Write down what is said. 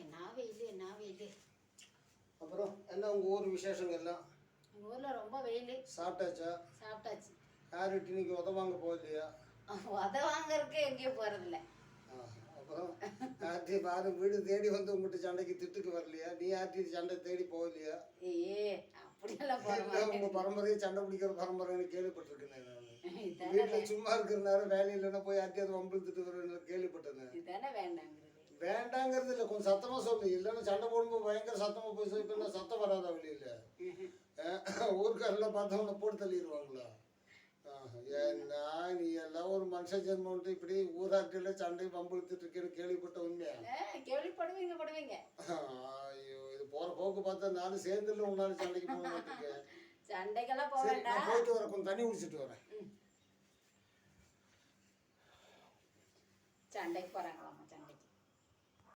என்ன வெயில். அப்புறம் என்ன உங்கள் ஊர் விசேஷங்கள்லாம்? எங்கள் ஊரில் ரொம்ப வெயில். சாப்பிட்டாச்சா? சாப்பிட்டாச்சு. யார்கிட்ட இன்னைக்கு உதவாங்க போகலையா? வாங்கறதுக்கு எங்கேயும் போகிறதில்ல. அப்புறம் யார்கிட்ட பாரு வீடு தேடி வந்து உங்கள்கிட்ட சண்டைக்கு திட்டுக்கு வரலையா? நீ யார்கிட்ட சண்டை தேடி போகலையா? அப்படியெல்லாம் உங்கள் பரம்பரையை சண்டை பிடிக்கிற பரம்பரைன்னு கேள்விப்பட்டிருக்கேன் நான். வீட்டில் சும்மா இருக்கிற நேரம் வேலை இல்லைன்னா போய் யார்கிட்டயாவது வம்பிழுத்துட்டு வரேன்னு கேள்விப்பட்டேன். இதுதானே வேண்டாங்கிறது. வேண்டாங்கிறது இல்லை, கொஞ்சம் சத்தமாக சொல்லு. இல்லைன்னா சண்டை போடும்போது பயங்கர சத்தமாக போய் சொல்லி இப்போ சத்தம் வராதா வெளியில்? ஊருக்காரெல்லாம் பார்த்தவங்கள போட்டு தள்ளிடுவாங்களா? ஏன்னா நீ எல்லாம் ஒரு மனுஷ ஜென்மன்ட்டு இப்படி ஊராட்டில சண்டை பம்புழுத்துட்டு இருக்கேன்னு கேள்விப்பட்ட உண்மையா? கேள்விப்படுவீங்க. ஐயோ, இது போற போக்கு பார்த்தா நானும் சேர்ந்துல உன்னால சண்டைக்கு போக மாட்டேங்க. சண்டைக்கெல்லாம் போக வேண்டாம். நான் போயிட்டு வரேன், கொஞ்சம் தண்ணி குடிச்சிட்டு வரேன். சண்டைக்கு போறாங்களாமா.